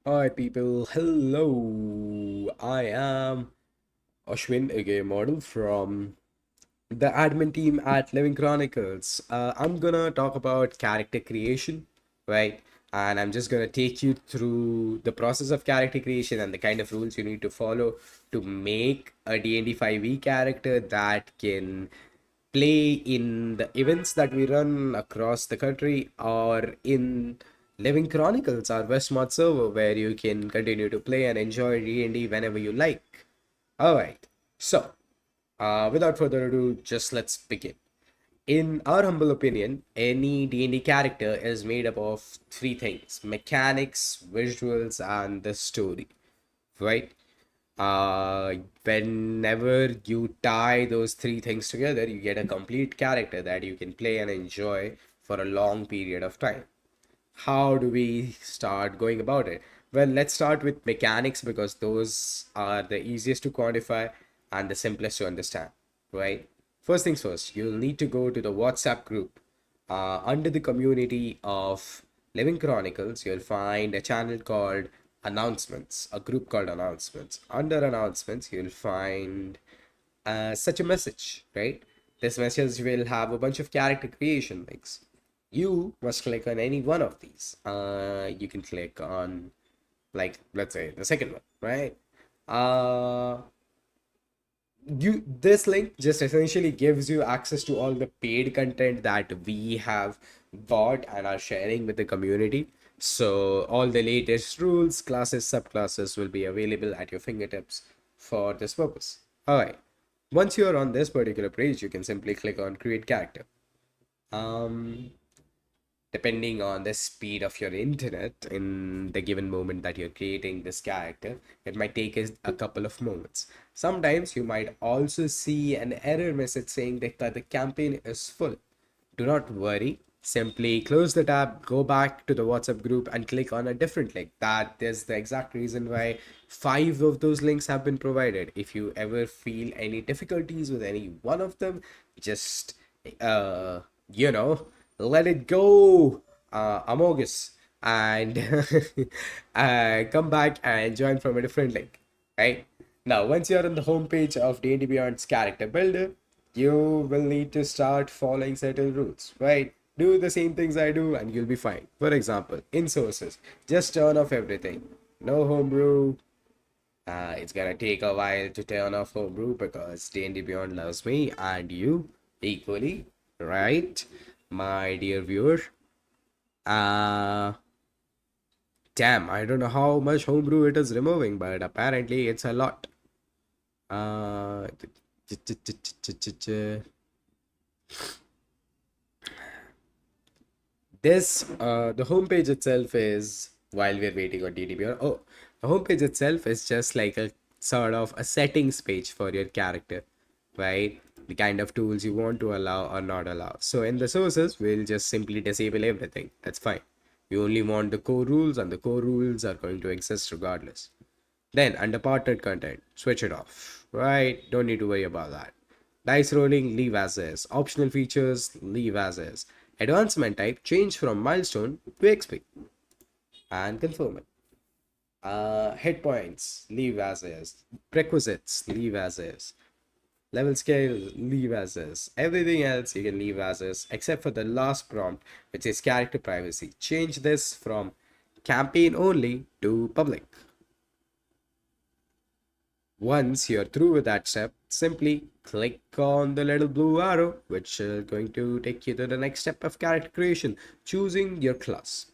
Hi people, hello. I am Ashwin, a game model from the admin team at Living Chronicles. I'm gonna talk about character creation, right? And I'm just gonna take you through the process of character creation and the kind of rules you need to follow to make a D&D 5e character that can play in the events that we run across the country or in Living Chronicles, our Westmod server, where you can continue to play and enjoy D&D whenever you like. All right. So, without further ado, just let's begin. In our humble opinion, any D&D character is made up of three things: mechanics, visuals, and the story, right? Whenever you tie those three things together, you get a complete character that you can play and enjoy for a long period of time. How do we start going about it? Well, let's start with mechanics because those are the easiest to quantify and the simplest to understand, right? First things first, you'll need to go to the WhatsApp group. Under the community of Living Chronicles, you'll find a channel called Announcements, a group called Announcements. Under Announcements, you'll find such a message, right? This message will have a bunch of character creation links. You must click on any one of these. You can click on, like, let's say the second one, right? Uh, this link just essentially gives you access to all the paid content that we have bought and are sharing with the community. So all the latest rules, classes, subclasses will be available at your fingertips for this purpose. All right. Once you're on this particular page, you can simply click on create character. Um, Depending on the speed of your internet in the given moment that you're creating this character, it might take a couple of moments. Sometimes you might also see an error message saying that the campaign is full. Do not worry. Simply close the tab, go back to the WhatsApp group, and click on a different link. That is the exact reason why five of those links have been provided. If you ever feel any difficulties with any one of them, just uh, you know, let it go, Amogus, and come back and join from a different link. Right now, once you're on the homepage of D&D Beyond's character builder, you will need to start following certain rules, right? Do the same things I do and you'll be fine. For example, in sources, just turn off everything. No homebrew. It's gonna take a while to turn off homebrew because D&D Beyond loves me and you equally, right? My dear viewer. Uh, Damn, I don't know how much homebrew it is removing, but apparently it's a lot. Uh, the homepage itself is, while we're waiting on DDBR, the homepage itself is just like a sort of a settings page for your character, right? The kind of tools you want to allow or not allow. So in the sources, we'll just simply disable everything. That's fine. We only want the core rules, and the core rules are going to exist regardless. Then under partnered content, switch it off, right? Don't need to worry about that. Dice rolling, leave as is. Optional features, leave as is. Advancement type, change from milestone to XP and confirm it. Hit points, leave as is. Prerequisites, leave as is. Level scale, leave as is. Everything else you can leave as is, except for the last prompt, which is character privacy. Change this from campaign only to public. Once you're through with that step, simply click on the little blue arrow, which is going to take you to the next step of character creation, choosing your class.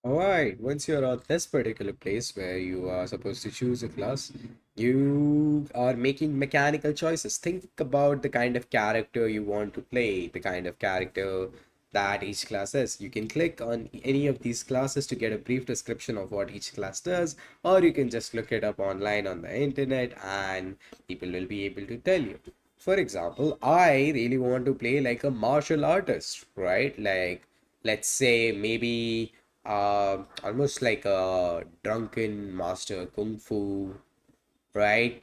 Alright, once you're at this particular place where you are supposed to choose a class, you are making mechanical choices. Think about the kind of character you want to play, the kind of character that each class is. You can click on any of these classes to get a brief description of what each class does, or you can just look it up online on the internet and people will be able to tell you. For example, I really want to play like a martial artist, right? Like, let's say maybe almost like a drunken master kung fu, right?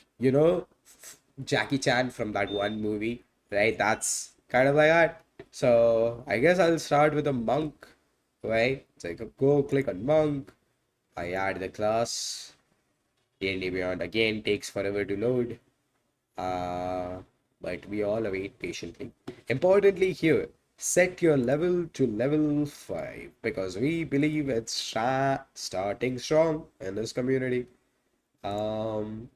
Jackie Chan from that one movie, right? That's kind of like that. So I guess I'll start with a monk, right? So I could go click on monk. I add the class. D&D Beyond again takes forever to load. Uh, but we all await patiently. Importantly, here, set your level to level 5 because we believe it's starting strong in this community. Um,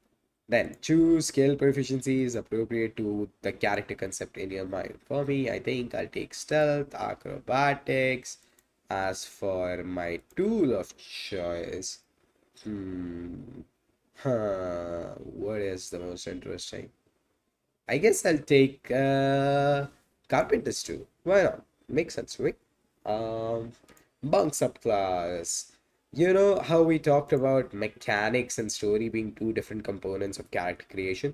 then choose skill proficiencies appropriate to the character concept in your mind. For me, I think I'll take stealth, acrobatics. As for my tool of choice, what is the most interesting? I guess I'll take carpenter's tool. Why not? Makes sense, right? Um, monk subclass. You know how we talked about mechanics and story being two different components of character creation?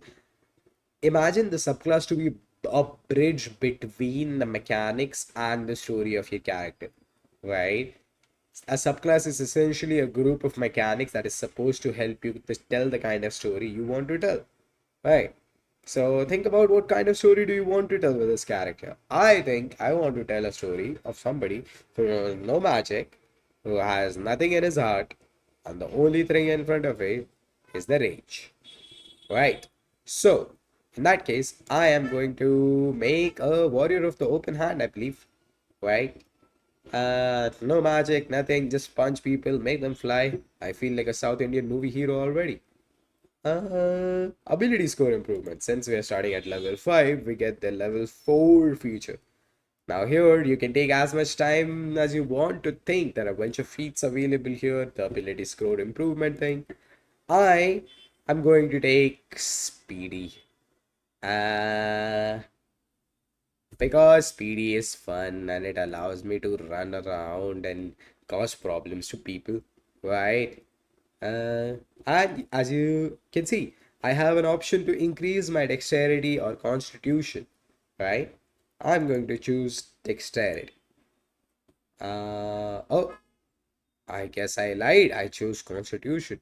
Imagine the subclass to be a bridge between the mechanics and the story of your character, right? A subclass is essentially a group of mechanics that is supposed to help you to tell the kind of story you want to tell, right? So think about what kind of story do you want to tell with this character. I think I want to tell a story of somebody who knows no magic, who has nothing in his heart, and the only thing in front of it is the rage. Right. So, in that case, I am going to make a warrior of the open hand, I believe. Right? No magic, nothing, just punch people, make them fly. I feel like a South Indian movie hero already. Ability score improvement. Since we are starting at level 5, we get the level 4 feature. Now here, you can take as much time as you want to think. There are a bunch of feats available here. The ability score improvement thing. I am going to take speedy. Uh, because speedy is fun and it allows me to run around and cause problems to people, right? Uh, and as you can see, I have an option to increase my dexterity or constitution, right? I'm going to choose dexterity. Oh, I guess I lied. I chose constitution.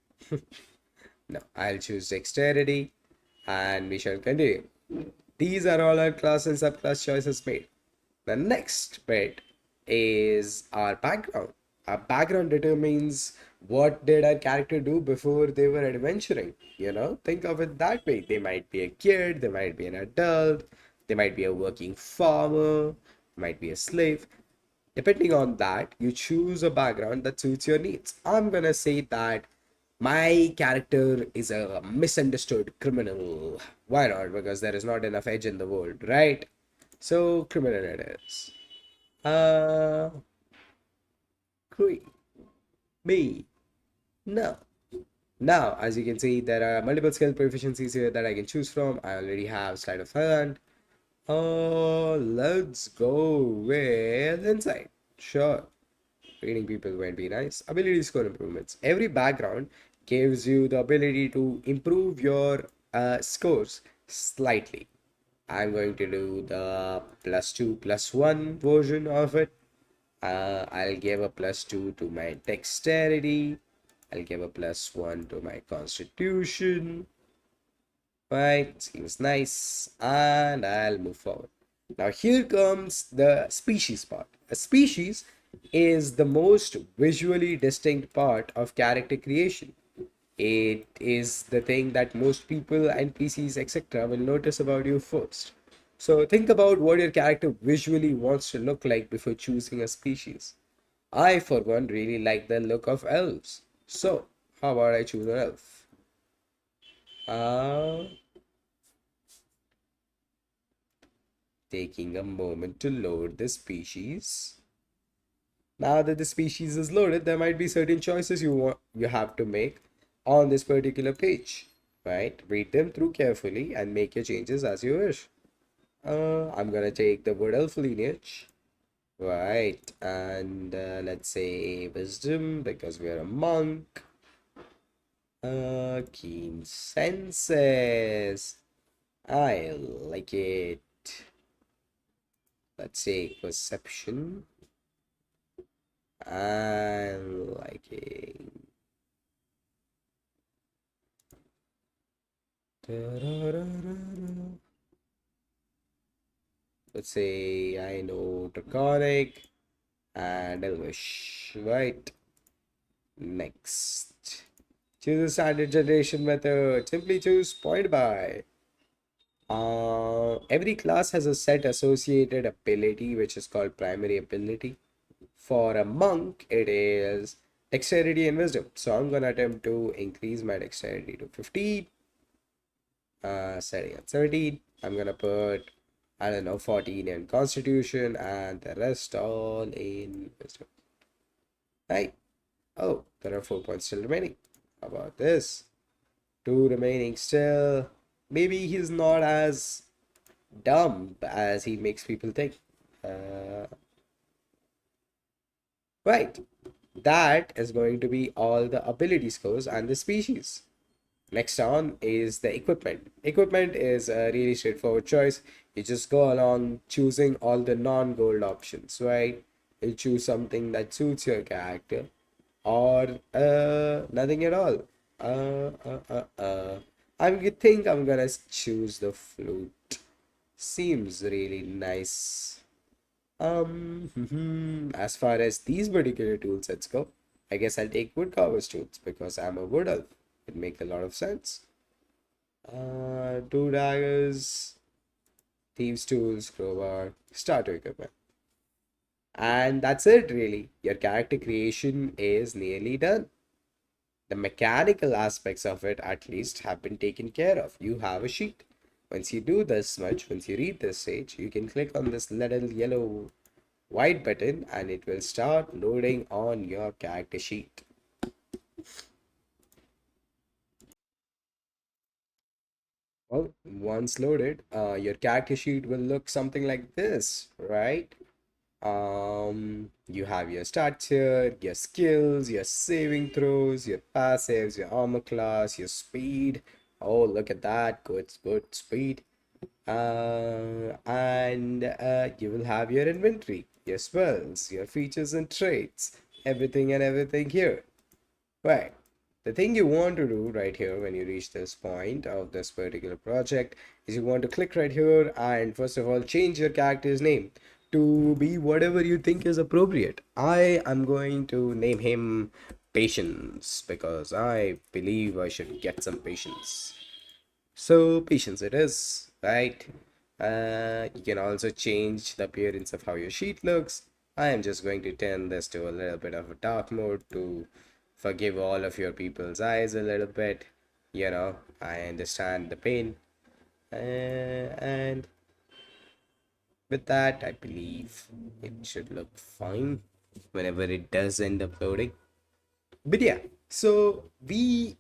No, I'll choose dexterity and we shall continue. These are all our class and subclass choices made. The next bit is our background. Our background determines what did our character do before they were adventuring. Think of it that way. They might be a kid, they might be an adult, they might be a working farmer, might be a slave. Depending on that, you choose a background that suits your needs. I'm gonna say that my character is a misunderstood criminal. Why not? Because there is not enough edge in the world, right? So, criminal it is. Uh, Great. Me. No. Now, as you can see, there are multiple skill proficiencies here that I can choose from. I already have sleight of hand. Let's go with insight. Sure. Reading people might be nice. Ability score improvements. Every background gives you the ability to improve your scores slightly. I'm going to do the +2 +1 version of it. I'll give a +2 to my dexterity. I'll give a +1 to my constitution. Right, seems nice. And I'll move forward. Now, here comes the species part. A species is the most visually distinct part of character creation. It is the thing that most people, NPCs, etc., will notice about you first. So, think about what your character visually wants to look like before choosing a species. I, for one, really like the look of elves. So, how about I choose an elf? Uh, Taking a moment to load the species. Now that the species is loaded, there might be certain choices you have to make on this particular page, right? Read them through carefully and make your changes as you wish. I'm gonna take the wood elf lineage, right? And let's say wisdom because we are a monk. Keen senses. I like it. Let's say perception. I like it. Let's say I know draconic. and Elvish. Right. Next. Choose the standard generation method. Simply choose point by. Every class has a set associated ability, which is called primary ability. For a monk, it is dexterity and wisdom. So I'm gonna attempt to increase my dexterity to 15. Setting at 17. I'm gonna put, I don't know, 14 in constitution and the rest all in wisdom. Right. Oh, there are 4 points still remaining. How about this? Two remaining still. Maybe he's not as dumb as he makes people think. Uh, right. That is going to be all the ability scores and the species. Next on is the equipment. Equipment is a really straightforward choice. You just go along choosing all the non-gold options, right? You choose something that suits your character or nothing at all. Uh, uh, uh, uh. I think I'm gonna choose the flute. Seems really nice. As far as these particular tool sets go, I guess I'll take woodcarver's tools because I'm a wood elf. It makes a lot of sense. Two daggers, thieves tools, crowbar, starter equipment. And that's it really. Your character creation is nearly done. The mechanical aspects of it at least have been taken care of. You have a sheet. Once you do this much, once you read this stage, you can click on this little yellow white button and it will start loading on your character sheet. Well, once loaded, your character sheet will look something like this, right? You have your stats here, your skills, your saving throws, your passives, your armor class, your speed. Oh, look at that, good speed. And you will have your inventory, your spells, your features and traits, everything and everything here. Right. The thing you want to do right here when you reach this point of this particular project is you want to click right here and first of all change your character's name to be whatever you think is appropriate. I am going to name him Patience because I believe I should get some patience. So patience it is, right? You can also change the appearance of how your sheet looks. I am just going to turn this to a little bit of a dark mode to forgive all of your people's eyes a little bit. I understand the pain. And with that, I believe it should look fine whenever it does end up loading. But yeah, so we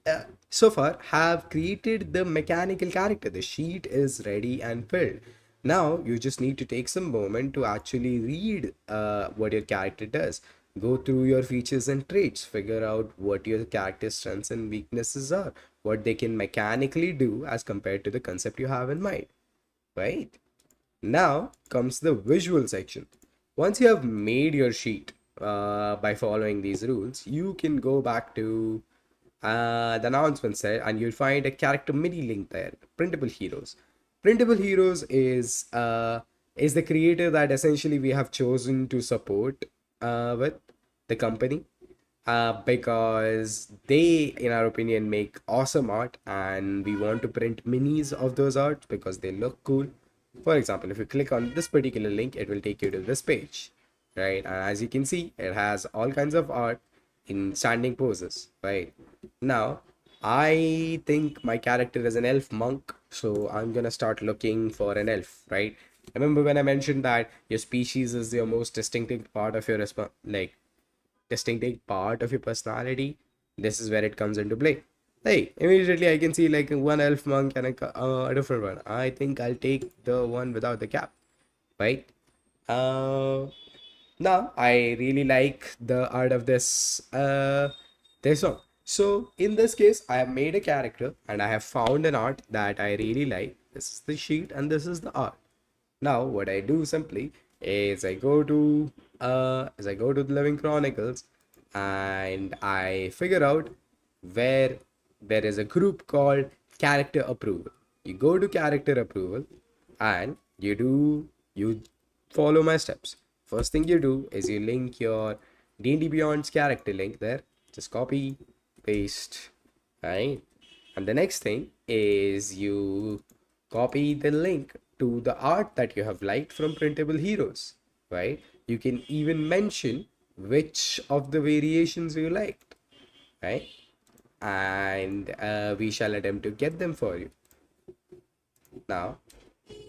so far have created the mechanical character. The sheet is ready and filled. Now you just need to take some moment to actually read what your character does. Go through your features and traits, figure out what your character's strengths and weaknesses are, what they can mechanically do as compared to the concept you have in mind, right? Now comes the visual section. Once you have made your sheet by following these rules, you can go back to the announcement set and you'll find a character mini link there. Printable heroes. Printable heroes is the creator that essentially we have chosen to support with the company because they, in our opinion, make awesome art and we want to print minis of those art because they look cool. For example, if you click on this particular link, it will take you to this page, right? And as you can see, it has all kinds of art in standing poses, right? Now, I think my character is an elf monk, so I'm gonna start looking for an elf, right? Remember when I mentioned that your species is your most distinctive part of your distinctive part of your personality? This is where it comes into play. Hey, immediately I can see like one elf monk and a different one. I think I'll take the one without the cap, right? Uh, Now I really like the art of this song. So in this case, I have made a character and I have found an art that I really like. This is the sheet and this is the art. Now, what I do simply is I go to the Living Chronicles and I figure out where there is a group called character approval. You go to character approval and you follow my steps. First thing you do is you link your D&D Beyond's character link there. Just copy, paste, right? And the next thing is you copy the link to the art that you have liked from Printable Heroes, right? You can even mention which of the variations you liked, right? And we shall attempt to get them for you. Now,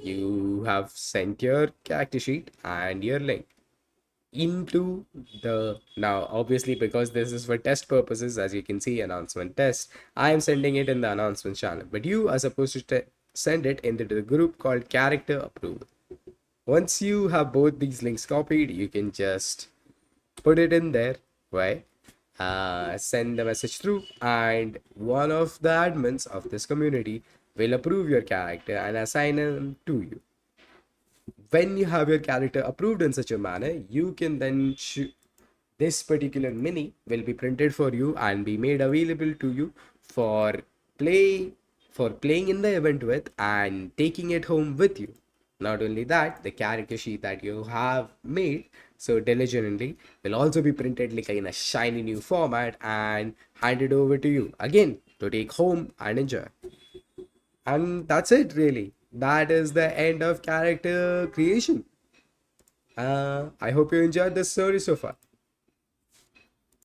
you have sent your character sheet and your link into the, now obviously because this is for test purposes, as you can see, announcement test, I am sending it in the announcement channel, but you are supposed to send it into the group called character approval. Once you have both these links copied, you can just put it in there, right? Send the message through, and one of the admins of this community will approve your character and assign them to you. When you have your character approved in such a manner, you can then this particular mini will be printed for you and be made available to you for play for playing in the event with and taking it home with you. Not only that, the character sheet that you have made so diligently will also be printed like in a shiny new format and handed over to you again to take home and enjoy. And that's it, really. That is the end of character creation. I hope you enjoyed this story so far.